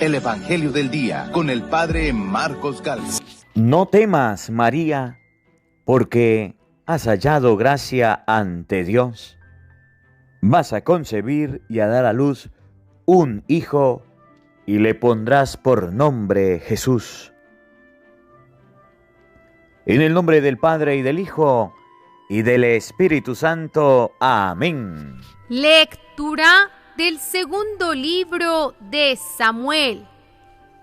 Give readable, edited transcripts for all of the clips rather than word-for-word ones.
el Evangelio del Día con el Padre Marcos Galvez. No temas, María, porque has hallado gracia ante Dios. Vas a concebir y a dar a luz un hijo y le pondrás por nombre Jesús. En el nombre del Padre y del Hijo y del Espíritu Santo. Amén. Lectura del segundo libro de Samuel.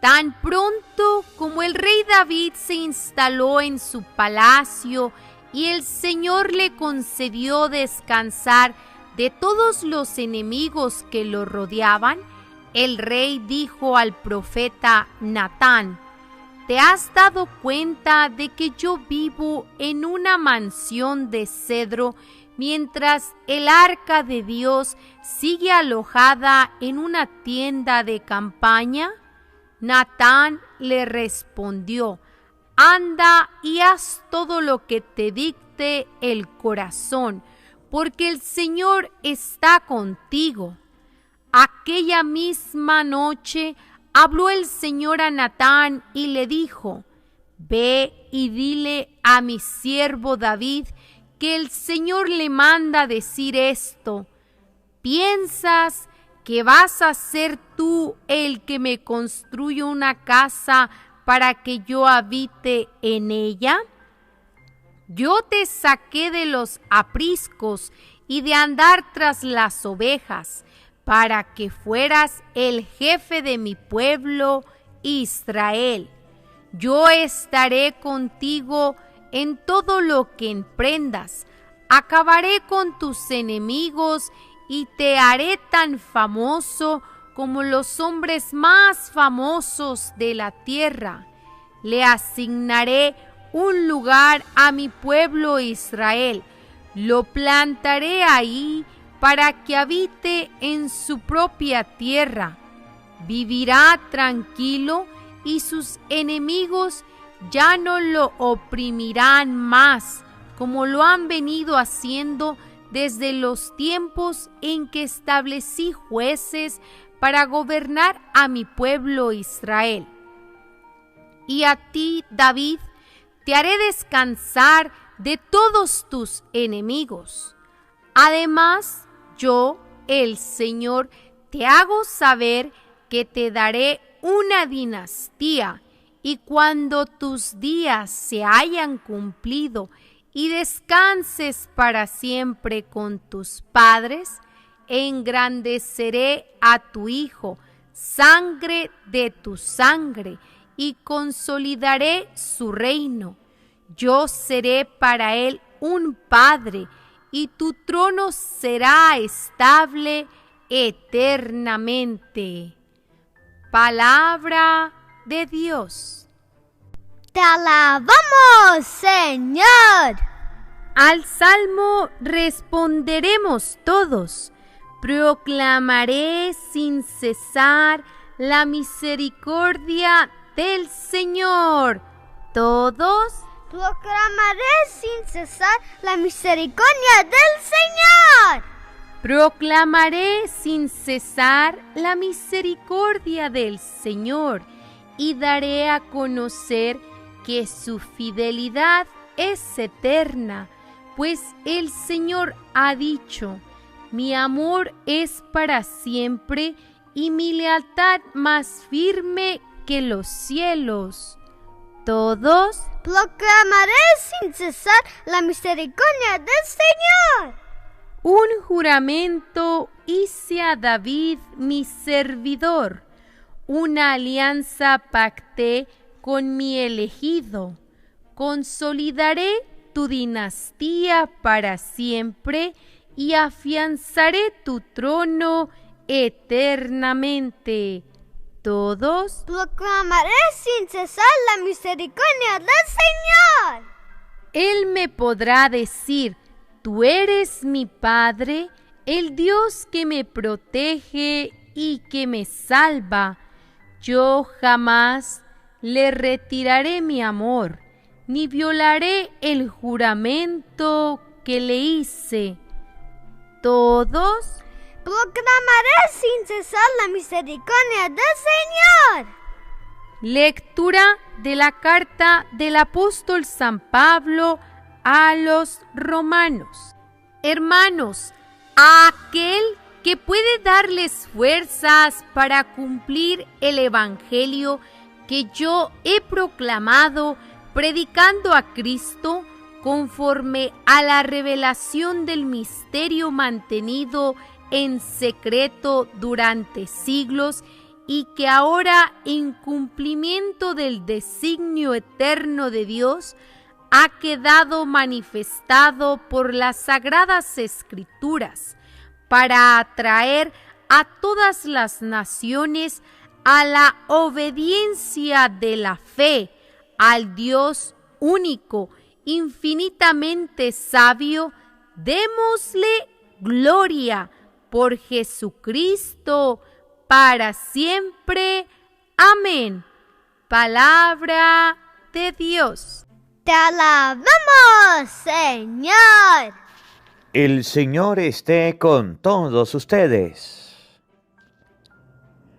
Tan pronto como el rey David se instaló en su palacio y el Señor le concedió descansar de todos los enemigos que lo rodeaban, el rey dijo al profeta Natán: ¿te has dado cuenta de que yo vivo en una mansión de cedro mientras el arca de Dios sigue alojada en una tienda de campaña? Natán le respondió: anda y haz todo lo que te dicte el corazón, porque el Señor está contigo. Aquella misma noche habló el Señor a Natán y le dijo: ve y dile a mi siervo David que el Señor le manda decir esto: ¿piensas que vas a ser tú el que me construya una casa para que yo habite en ella? Yo te saqué de los apriscos y de andar tras las ovejas, para que fueras el jefe de mi pueblo Israel. Yo estaré contigo en todo lo que emprendas. Acabaré con tus enemigos y te haré tan famoso como los hombres más famosos de la tierra. Le asignaré un lugar a mi pueblo Israel. Lo plantaré ahí para que habite en su propia tierra. Vivirá tranquilo y sus enemigos ya no lo oprimirán más, como lo han venido haciendo desde los tiempos en que establecí jueces para gobernar a mi pueblo Israel. Y a ti, David, te haré descansar de todos tus enemigos. Además, yo, el Señor, te hago saber que te daré una dinastía, y cuando tus días se hayan cumplido y descanses para siempre con tus padres, engrandeceré a tu hijo, sangre de tu sangre, y consolidaré su reino. Yo seré para él un padre, y tu trono será estable eternamente. Palabra de Dios. ¡Te alabamos, Señor! Al salmo responderemos todos: proclamaré sin cesar la misericordia del Señor. Todos: proclamaré sin cesar la misericordia del Señor. Proclamaré sin cesar la misericordia del Señor y daré a conocer que su fidelidad es eterna, pues el Señor ha dicho: mi amor es para siempre y mi lealtad más firme que los cielos. Todos: proclamaré sin cesar la misericordia del Señor. Un juramento hice a David mi servidor, una alianza pacté con mi elegido. Consolidaré tu dinastía para siempre y afianzaré tu trono eternamente. Todos: proclamaré sin cesar la misericordia del Señor. Él me podrá decir: tú eres mi Padre, el Dios que me protege y que me salva. Yo jamás le retiraré mi amor, ni violaré el juramento que le hice. Todos: proclamaré sin cesar la misericordia del Señor. Lectura de la carta del apóstol San Pablo a los romanos. Hermanos, a aquel que puede darles fuerzas para cumplir el evangelio que yo he proclamado, predicando a Cristo conforme a la revelación del misterio mantenido en secreto durante siglos, y que ahora, en cumplimiento del designio eterno de Dios, ha quedado manifestado por las sagradas Escrituras, para atraer a todas las naciones a la obediencia de la fe, al Dios único, infinitamente sabio. Démosle gloria por Jesucristo, para siempre. Amén. Palabra de Dios. Te alabamos, Señor. El Señor esté con todos ustedes.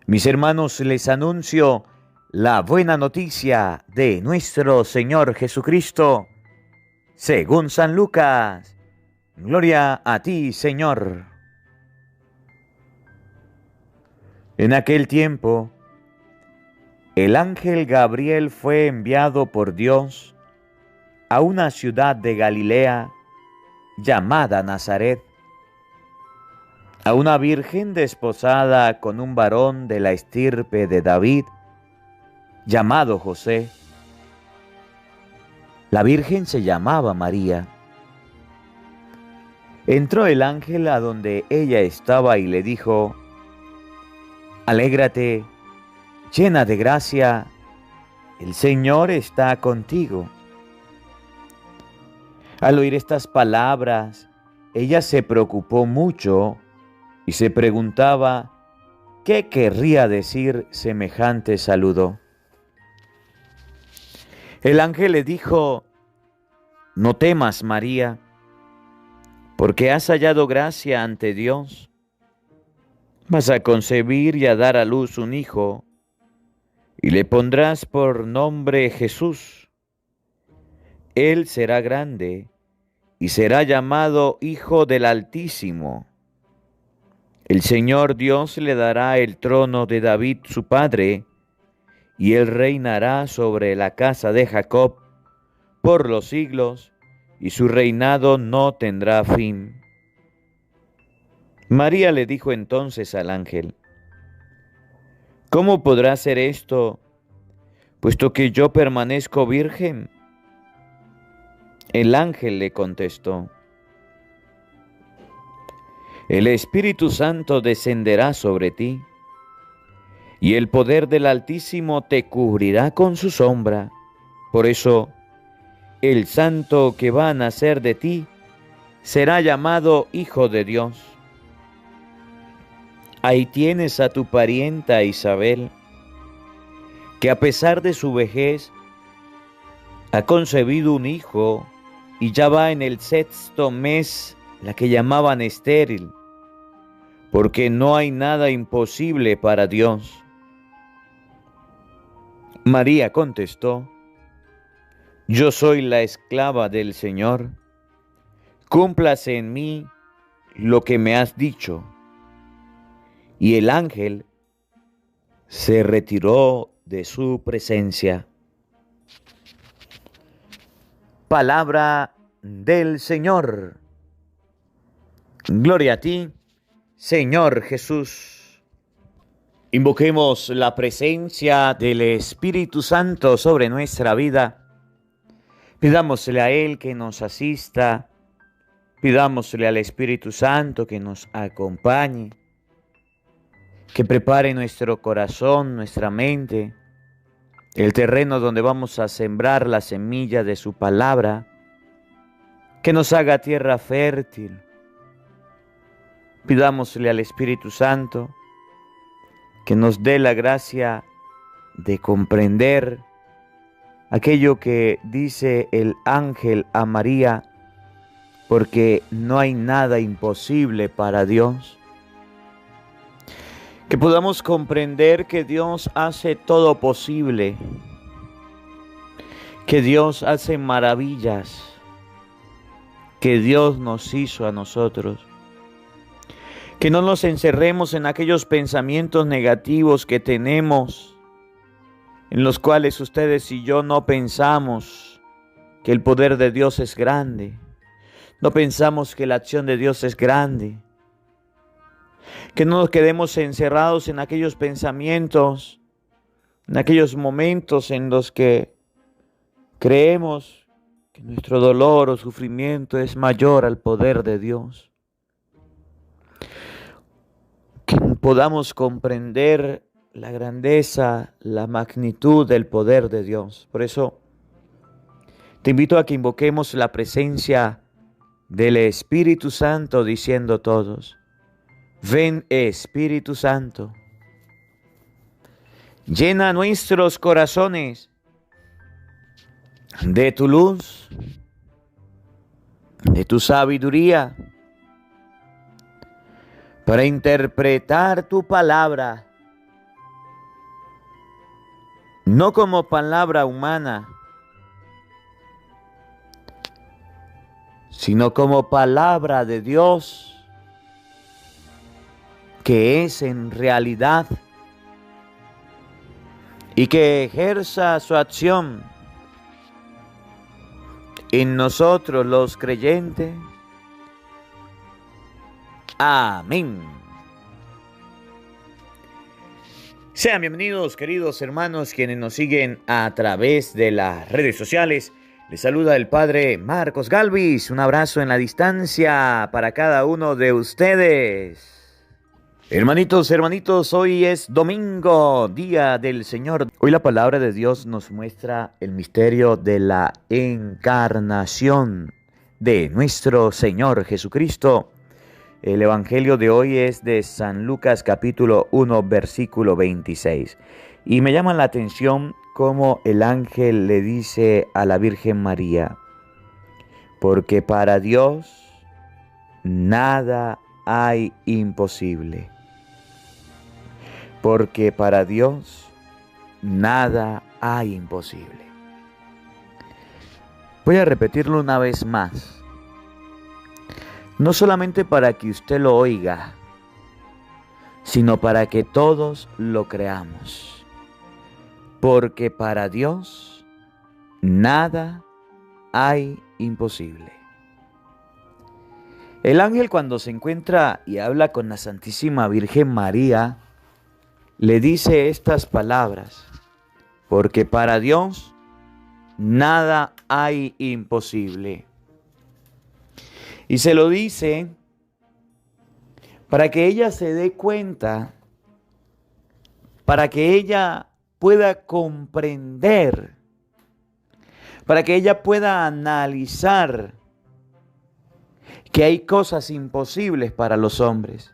Mis hermanos, les anuncio la buena noticia de nuestro Señor Jesucristo, según San Lucas. Gloria a ti, Señor. En aquel tiempo, el ángel Gabriel fue enviado por Dios a una ciudad de Galilea llamada Nazaret, a una virgen desposada con un varón de la estirpe de David, llamado José. La virgen se llamaba María. Entró el ángel a donde ella estaba y le dijo: Alégrate, llena de gracia, el Señor está contigo. Al oír estas palabras, ella se preocupó mucho y se preguntaba qué querría decir semejante saludo. El ángel le dijo: No temas, María, porque has hallado gracia ante Dios. Vas a concebir y a dar a luz un hijo, y le pondrás por nombre Jesús. Él será grande y será llamado Hijo del Altísimo. El Señor Dios le dará el trono de David su padre, y él reinará sobre la casa de Jacob por los siglos, y su reinado no tendrá fin. María le dijo entonces al ángel: ¿Cómo podrá ser esto, puesto que yo permanezco virgen? El ángel le contestó: El Espíritu Santo descenderá sobre ti, y el poder del Altísimo te cubrirá con su sombra. Por eso, el santo que va a nacer de ti será llamado Hijo de Dios. Ahí tienes a tu parienta Isabel, que a pesar de su vejez ha concebido un hijo y ya va en el 6º mes, la que llamaban estéril, porque no hay nada imposible para Dios. María contestó: Yo soy la esclava del Señor, cúmplase en mí lo que me has dicho. Y el ángel se retiró de su presencia. Palabra del Señor. Gloria a ti, Señor Jesús. Invoquemos la presencia del Espíritu Santo sobre nuestra vida. Pidámosle a Él que nos asista. Pidámosle al Espíritu Santo que nos acompañe, que prepare nuestro corazón, nuestra mente, el terreno donde vamos a sembrar la semilla de su palabra, que nos haga tierra fértil. Pidámosle al Espíritu Santo que nos dé la gracia de comprender aquello que dice el ángel a María, porque no hay nada imposible para Dios. Que podamos comprender que Dios hace todo posible, que Dios hace maravillas, que Dios nos hizo a nosotros. Que no nos encerremos en aquellos pensamientos negativos que tenemos, en los cuales ustedes y yo no pensamos que el poder de Dios es grande, no pensamos que la acción de Dios es grande. Que no nos quedemos encerrados en aquellos pensamientos, en aquellos momentos en los que creemos que nuestro dolor o sufrimiento es mayor al poder de Dios. Que podamos comprender la grandeza, la magnitud del poder de Dios. Por eso te invito a que invoquemos la presencia del Espíritu Santo diciendo todos: ven, Espíritu Santo, llena nuestros corazones de tu luz, de tu sabiduría, para interpretar tu palabra, no como palabra humana, sino como palabra de Dios, que es en realidad, y que ejerza su acción en nosotros los creyentes. Amén. Sean bienvenidos, queridos hermanos, quienes nos siguen a través de las redes sociales. Les saluda el Padre Marcos Galvis. Un abrazo en la distancia para cada uno de ustedes. Hermanitos, hoy es domingo, día del Señor. Hoy la palabra de Dios nos muestra el misterio de la encarnación de nuestro Señor Jesucristo. El evangelio de hoy es de San Lucas capítulo 1 versículo 26. Y me llama la atención cómo el ángel le dice a la Virgen María: porque para Dios nada hay imposible. Porque para Dios nada hay imposible. Voy a repetirlo una vez más. No solamente para que usted lo oiga, sino para que todos lo creamos. Porque para Dios nada hay imposible. El ángel, cuando se encuentra y habla con la Santísima Virgen María, le dice estas palabras: porque para Dios nada hay imposible. Y se lo dice para que ella se dé cuenta, para que ella pueda comprender, para que ella pueda analizar que hay cosas imposibles para los hombres,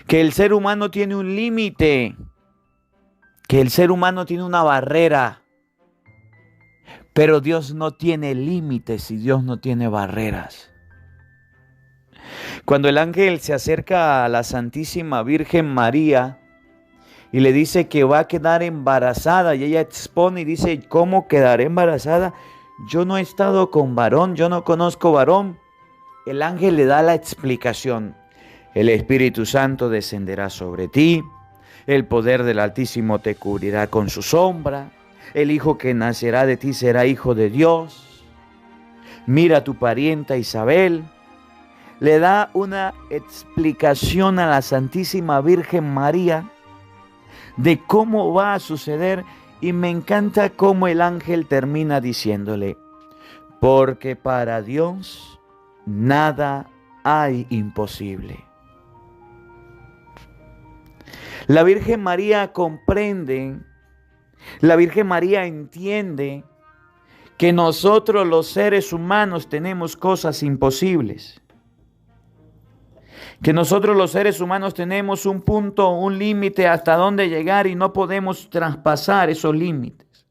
que el ser humano tiene un límite, que el ser humano tiene una barrera, pero Dios no tiene límites y Dios no tiene barreras. Cuando el ángel se acerca a la Santísima Virgen María y le dice que va a quedar embarazada, y ella expone y dice: ¿cómo quedaré embarazada? Yo no he estado con varón, yo no conozco varón. El ángel le da la explicación: el Espíritu Santo descenderá sobre ti, el poder del Altísimo te cubrirá con su sombra, el hijo que nacerá de ti será hijo de Dios. Mira a tu parienta Isabel. Le da una explicación a la Santísima Virgen María de cómo va a suceder, y me encanta cómo el ángel termina diciéndole: porque para Dios nada hay imposible. La Virgen María comprende, la Virgen María entiende que nosotros los seres humanos tenemos cosas imposibles. Que nosotros los seres humanos tenemos un punto, un límite hasta dónde llegar y no podemos traspasar esos límites.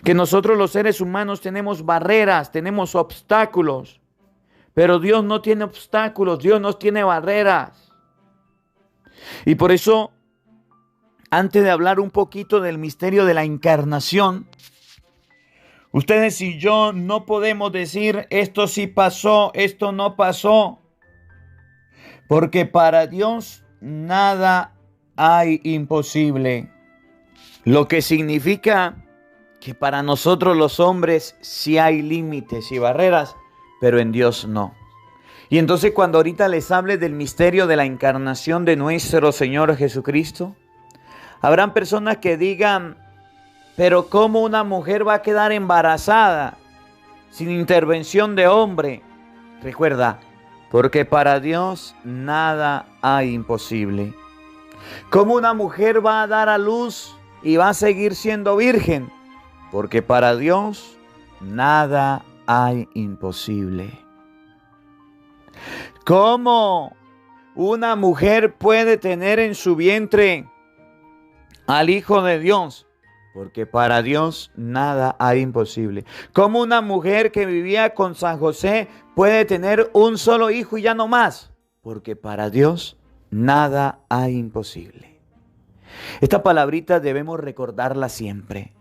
Que nosotros los seres humanos tenemos barreras, tenemos obstáculos, pero Dios no tiene obstáculos, Dios no tiene barreras. Y por eso, antes de hablar un poquito del misterio de la encarnación, ustedes y yo no podemos decir esto sí pasó, esto no pasó, porque para Dios nada hay imposible. Lo que significa que para nosotros los hombres sí hay límites y barreras, pero en Dios no. Y entonces cuando ahorita les hable del misterio de la encarnación de nuestro Señor Jesucristo, habrán personas que digan, pero ¿cómo una mujer va a quedar embarazada sin intervención de hombre? Recuerda, porque para Dios nada hay imposible. ¿Cómo una mujer va a dar a luz y va a seguir siendo virgen? Porque para Dios nada hay imposible. ¿Cómo una mujer puede tener en su vientre al Hijo de Dios? Porque para Dios nada hay imposible. ¿Cómo una mujer que vivía con San José puede tener un solo hijo y ya no más? Porque para Dios nada hay imposible. Esta palabrita debemos recordarla siempre.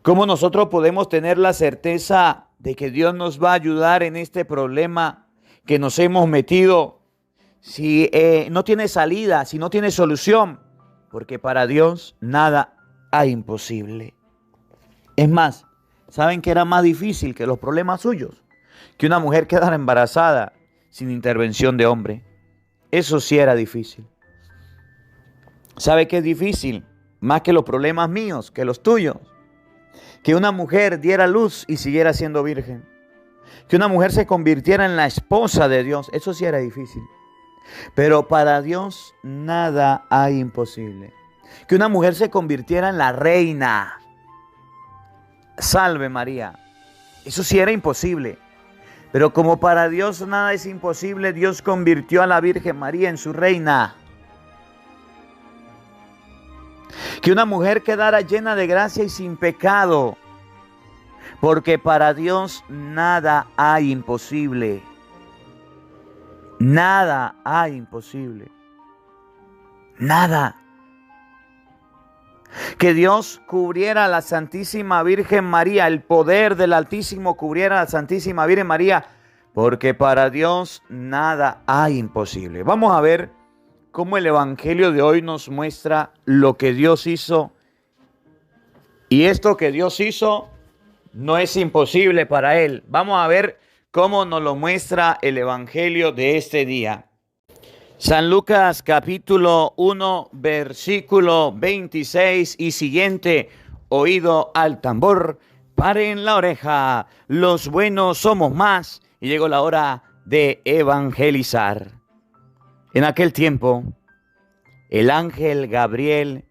¿Cómo nosotros podemos tener la certeza de que Dios nos va a ayudar en este problema que nos hemos metido si no tiene salida, si no tiene solución? Porque para Dios nada hay imposible. Es más, ¿saben qué era más difícil que los problemas suyos? Que una mujer quedara embarazada sin intervención de hombre. Eso sí era difícil. ¿Sabe qué es difícil? Más que los problemas míos, que los tuyos. Que una mujer diera luz y siguiera siendo virgen. Que una mujer se convirtiera en la esposa de Dios. Eso sí era difícil. Pero para Dios nada hay imposible. Que una mujer se convirtiera en la reina. Salve María. Eso sí era imposible. Pero como para Dios nada es imposible, Dios convirtió a la Virgen María en su reina. Que una mujer quedara llena de gracia y sin pecado. Porque para Dios nada hay imposible. Nada hay imposible. Nada. Que Dios cubriera a la Santísima Virgen María, el poder del Altísimo cubriera a la Santísima Virgen María, porque para Dios nada hay imposible. Vamos a ver cómo el Evangelio de hoy nos muestra lo que Dios hizo. Y esto que Dios hizo no es imposible para Él. Vamos a ver cómo nos lo muestra el Evangelio de este día. San Lucas capítulo 1 versículo 26 y siguiente. Oído al tambor, paren la oreja, los buenos somos más. Y llegó la hora de evangelizar. En aquel tiempo, el ángel Gabriel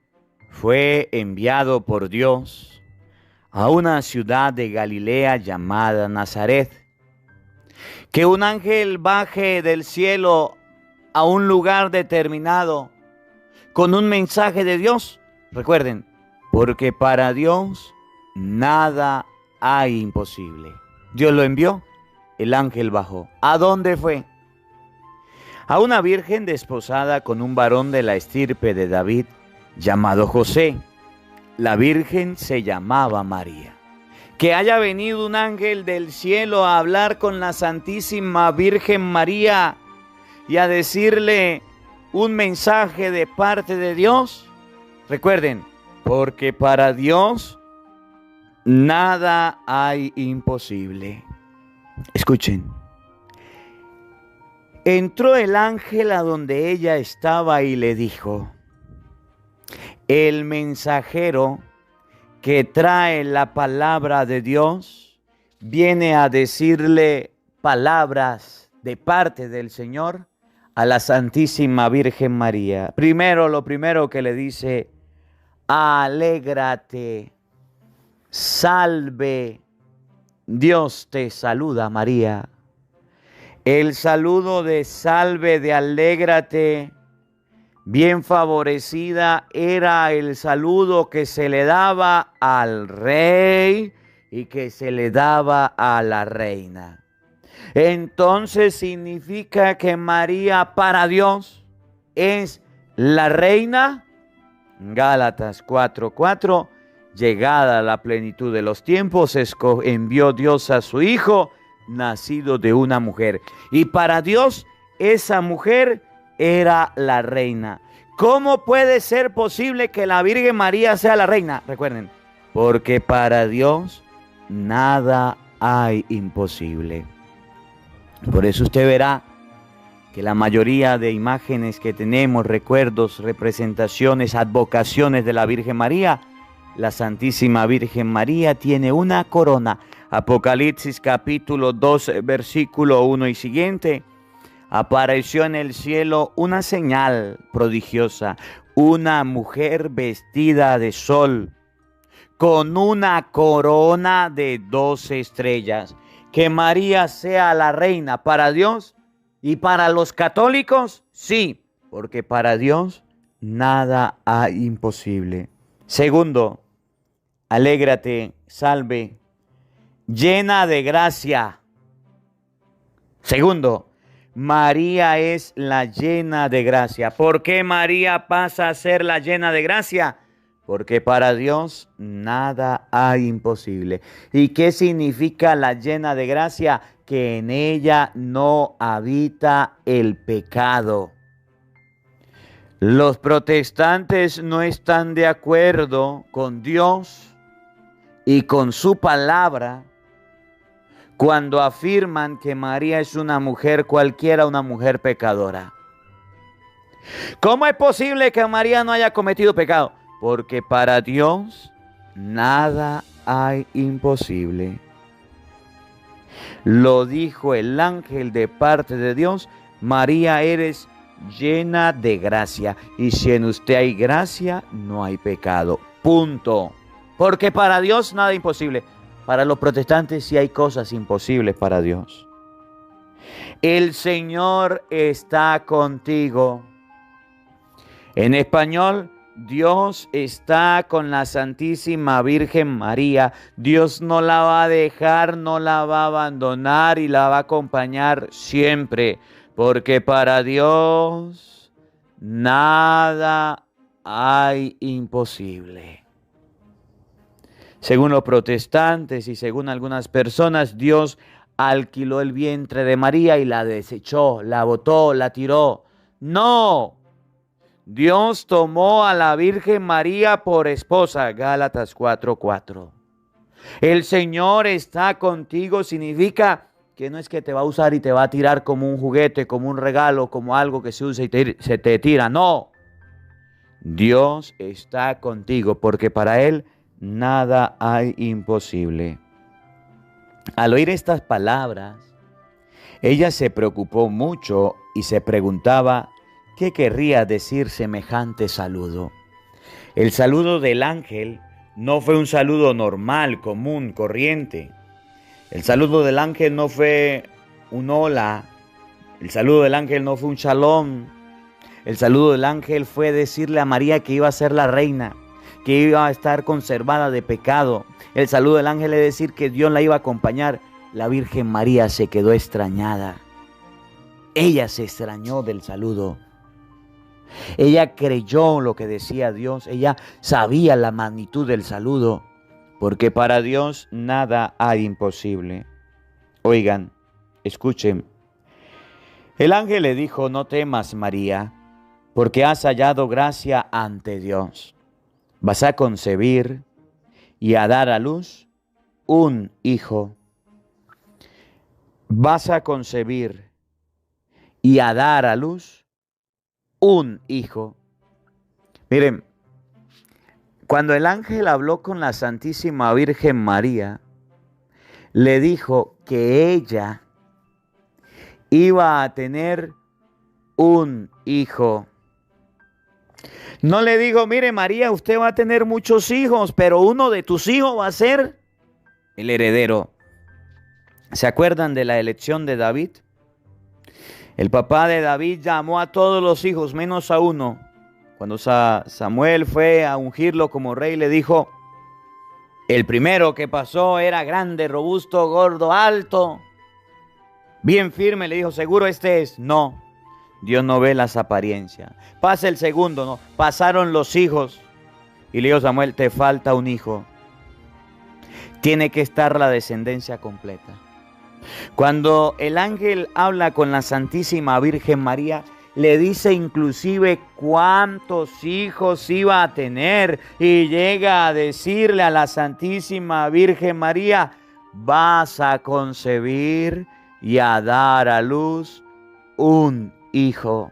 fue enviado por Dios a una ciudad de Galilea llamada Nazaret. Que un ángel baje del cielo a un lugar determinado con un mensaje de Dios. Recuerden, porque para Dios nada hay imposible. Dios lo envió, el ángel bajó. ¿A dónde fue? A una virgen desposada con un varón de la estirpe de David llamado José. La virgen se llamaba María. Que haya venido un ángel del cielo a hablar con la Santísima Virgen María y a decirle un mensaje de parte de Dios. Recuerden, porque para Dios nada hay imposible. Escuchen. Entró el ángel a donde ella estaba y le dijo: el mensajero que trae la palabra de Dios viene a decirle palabras de parte del Señor a la Santísima Virgen María. Lo primero que le dice: alégrate, salve, Dios te saluda, María. El saludo de salve, de alégrate, bien favorecida, era el saludo que se le daba al rey y que se le daba a la reina. Entonces significa que María para Dios es La reina, Gálatas 4:4, llegada a la plenitud de los tiempos, envió Dios a su Hijo, nacido de una mujer. Y para Dios, esa mujer era la reina. ¿Cómo puede ser posible que la Virgen María sea la reina? Recuerden, porque para Dios nada hay imposible. Por eso usted verá que la mayoría de imágenes que tenemos, recuerdos, representaciones, advocaciones de la Virgen María, la Santísima Virgen María tiene una corona. Apocalipsis capítulo 2, versículo 1 y siguiente. Apareció en el cielo una señal prodigiosa, una mujer vestida de sol, con una corona de 12 estrellas. Que María sea la reina para Dios y para los católicos, sí, porque para Dios nada hay imposible. Segundo, alégrate, salve, llena de gracia. Segundo, María es la llena de gracia. ¿Por qué María pasa a ser la llena de gracia? Porque para Dios nada hay imposible. ¿Y qué significa la llena de gracia? Que en ella no habita el pecado. Los protestantes no están de acuerdo con Dios y con su palabra cuando afirman que María es una mujer cualquiera, una mujer pecadora. ¿Cómo es posible que María no haya cometido pecado? Porque para Dios nada hay imposible. Lo dijo el ángel de parte de Dios: María, eres llena de gracia, y si en usted hay gracia, no hay pecado. Punto. Porque para Dios nada es imposible. Para los protestantes sí hay cosas imposibles para Dios. El Señor está contigo. En español, Dios está con la Santísima Virgen María. Dios no la va a dejar, no la va a abandonar y la va a acompañar siempre. Porque para Dios nada hay imposible. Según los protestantes y según algunas personas, Dios alquiló el vientre de María y la desechó, la botó, la tiró. ¡No! Dios tomó a la Virgen María por esposa, Gálatas 4:4. El Señor está contigo significa que no es que te va a usar y te va a tirar como un juguete, como un regalo, como algo que se usa y se te tira. No. Dios está contigo porque para Él nada hay imposible. Al oír estas palabras, ella se preocupó mucho y se preguntaba ¿qué querría decir semejante saludo? El saludo del ángel no fue un saludo normal, común, corriente. El saludo del ángel no fue un hola. El saludo del ángel no fue un shalom. El saludo del ángel fue decirle a María que iba a ser la reina, que iba a estar conservada de pecado. El saludo del ángel es decir que Dios la iba a acompañar. La Virgen María se quedó extrañada. Ella se extrañó del saludo. Ella creyó lo que decía Dios. Ella sabía la magnitud del saludo. Porque para Dios nada hay imposible. Oigan, escuchen. El ángel le dijo: no temas, María, porque has hallado gracia ante Dios. Vas a concebir y a dar a luz un hijo. Vas a concebir y a dar a luz un hijo. Miren, cuando el ángel habló con la Santísima Virgen María, le dijo que ella iba a tener un hijo. No le digo: mire María, usted va a tener muchos hijos, pero uno de tus hijos va a ser el heredero. ¿Se acuerdan de la elección de David? El papá de David llamó a todos los hijos menos a uno. Cuando Samuel fue a ungirlo como rey, le dijo: el primero que pasó era grande, robusto, gordo, alto, bien firme. Le dijo: ¿seguro este es? No. Dios no ve las apariencias. Pasa el segundo, ¿no? Pasaron los hijos. Y le dijo Samuel, te falta un hijo. Tiene que estar la descendencia completa. Cuando el ángel habla con la Santísima Virgen María, le dice inclusive cuántos hijos iba a tener. Y llega a decirle a la Santísima Virgen María, vas a concebir y a dar a luz un hijo.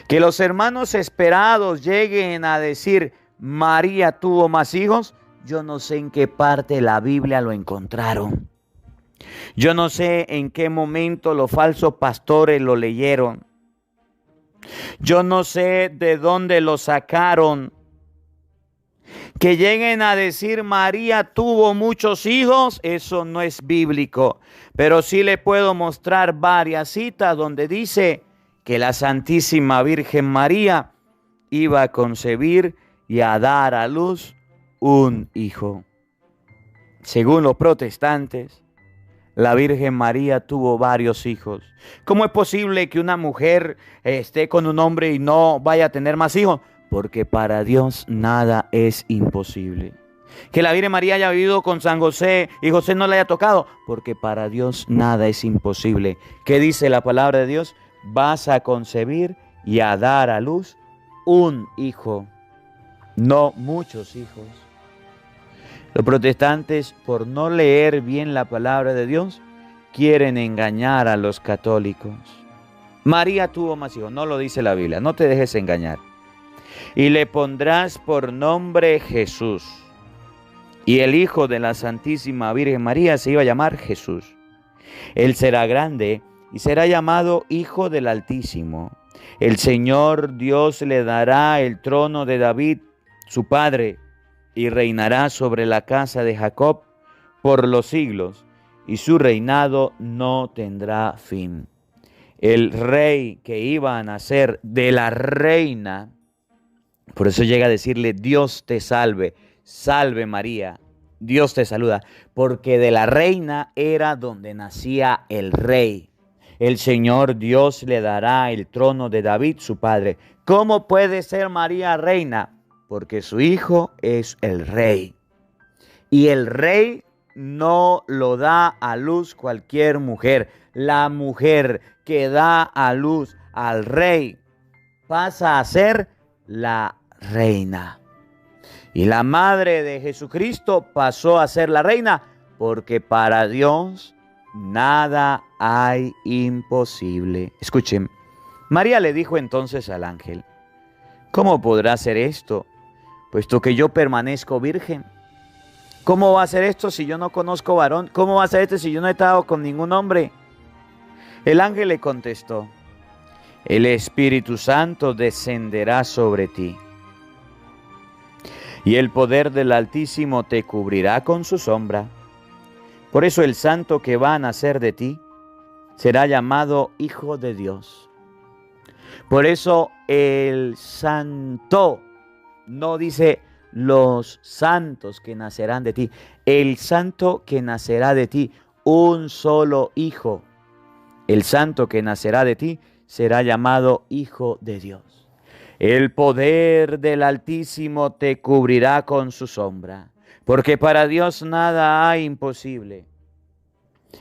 Que los hermanos esperados lleguen a decir, María tuvo más hijos, yo no sé en qué parte de la Biblia lo encontraron. Yo no sé en qué momento los falsos pastores lo leyeron. Yo no sé de dónde lo sacaron. Que lleguen a decir María tuvo muchos hijos, eso no es bíblico. Pero sí le puedo mostrar varias citas donde dice que la Santísima Virgen María iba a concebir y a dar a luz un hijo. Según los protestantes, la Virgen María tuvo varios hijos. ¿Cómo es posible que una mujer esté con un hombre y no vaya a tener más hijos? Porque para Dios nada es imposible. Que la Virgen María haya vivido con San José y José no le haya tocado, porque para Dios nada es imposible. ¿Qué dice la palabra de Dios? Vas a concebir y a dar a luz un hijo, no muchos hijos. Los protestantes, por no leer bien la palabra de Dios, quieren engañar a los católicos. María tuvo más hijos, no lo dice la Biblia, no te dejes engañar. Y le pondrás por nombre Jesús. Y el hijo de la Santísima Virgen María se iba a llamar Jesús. Él será grande y será llamado Hijo del Altísimo. El Señor Dios le dará el trono de David, su padre, y reinará sobre la casa de Jacob por los siglos, y su reinado no tendrá fin. El rey que iba a nacer de la reina, por eso llega a decirle, Dios te salve, salve María, Dios te saluda, porque de la reina era donde nacía el rey. El Señor Dios le dará el trono de David, su padre. ¿Cómo puede ser María reina? Porque su hijo es el rey. Y el rey no lo da a luz cualquier mujer. La mujer que da a luz al rey pasa a ser la reina. Y la madre de Jesucristo pasó a ser la reina, porque para Dios nada hay imposible. Escuchen, María le dijo entonces al ángel, ¿cómo podrá ser esto, puesto que yo permanezco virgen? ¿Cómo va a ser esto si yo no conozco varón? ¿Cómo va a ser esto si yo no he estado con ningún hombre? El ángel le contestó, el Espíritu Santo descenderá sobre ti, y el poder del Altísimo te cubrirá con su sombra. Por eso el santo que va a nacer de ti será llamado Hijo de Dios. Por eso el santo, no dice los santos que nacerán de ti, el santo que nacerá de ti, un solo hijo. El santo que nacerá de ti será llamado Hijo de Dios. El poder del Altísimo te cubrirá con su sombra, porque para Dios nada hay imposible.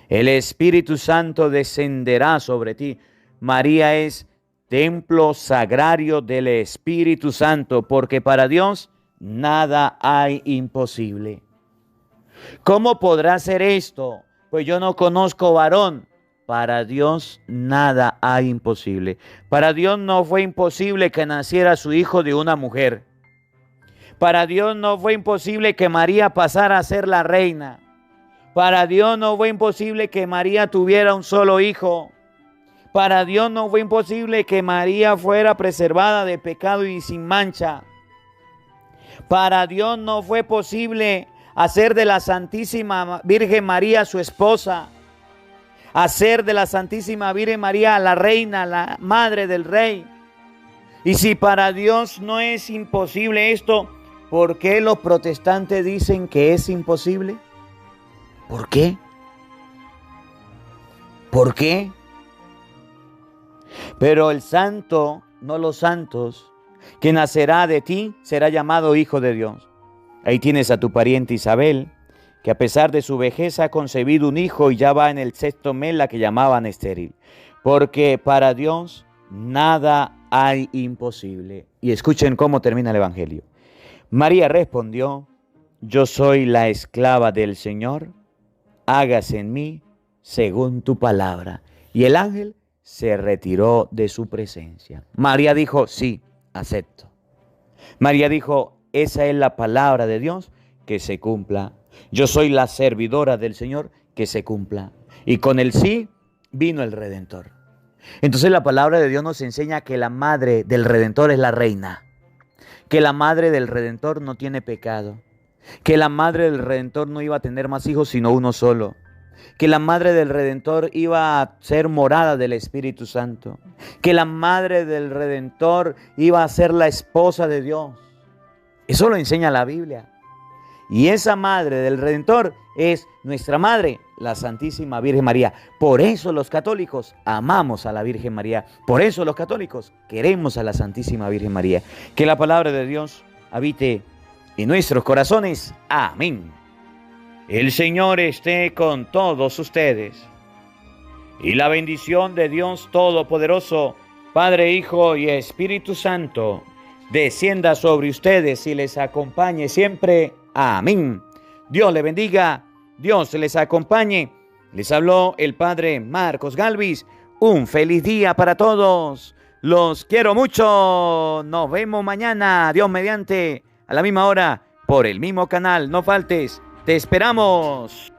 El Espíritu Santo descenderá sobre ti. María es templo sagrario del Espíritu Santo, porque para Dios nada hay imposible. ¿Cómo podrá ser esto? Pues yo no conozco varón. Para Dios nada hay imposible. Para Dios no fue imposible que naciera su hijo de una mujer. Para Dios no fue imposible que María pasara a ser la reina. Para Dios no fue imposible que María tuviera un solo hijo. Para Dios no fue imposible que María fuera preservada de pecado y sin mancha. Para Dios no fue posible hacer de la Santísima Virgen María su esposa, hacer de la Santísima Virgen María la reina, la madre del rey. Y si para Dios no es imposible esto, ¿por qué los protestantes dicen que es imposible? ¿Por qué? ¿Por qué? Pero el santo, no los santos, que nacerá de ti, será llamado Hijo de Dios. Ahí tienes a tu pariente Isabel, que a pesar de su vejez ha concebido un hijo y ya va en el 6º mes, la que llamaban estéril. Porque para Dios nada hay imposible. Y escuchen cómo termina el Evangelio. María respondió: yo soy la esclava del Señor, hágase en mí según tu palabra. Y el ángel se retiró de su presencia. María dijo: sí, acepto. María dijo: esa es la palabra de Dios, que se cumpla. Yo soy la servidora del Señor, que se cumpla. Y con el sí vino el Redentor. Entonces la palabra de Dios nos enseña que la madre del Redentor es la reina, que la madre del Redentor no tiene pecado, que la madre del Redentor no iba a tener más hijos sino uno solo, que la madre del Redentor iba a ser morada del Espíritu Santo, que la madre del Redentor iba a ser la esposa de Dios. Eso lo enseña la Biblia. Y esa madre del Redentor es nuestra madre, la Santísima Virgen María. Por eso los católicos amamos a la Virgen María. Por eso los católicos queremos a la Santísima Virgen María. Que la palabra de Dios habite en nuestros corazones. Amén. El Señor esté con todos ustedes. Y la bendición de Dios Todopoderoso, Padre, Hijo y Espíritu Santo, descienda sobre ustedes y les acompañe siempre. Amén. Dios les bendiga, Dios les acompañe. Les habló el Padre Marcos Galvis. Un feliz día para todos. Los quiero mucho. Nos vemos mañana, Dios mediante, a la misma hora, por el mismo canal. No faltes, te esperamos.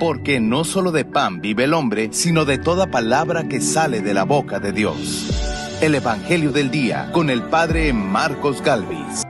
porque no solo de pan vive el hombre, sino de toda palabra que sale de la boca de Dios. El Evangelio del Día con el Padre Marcos Galvis.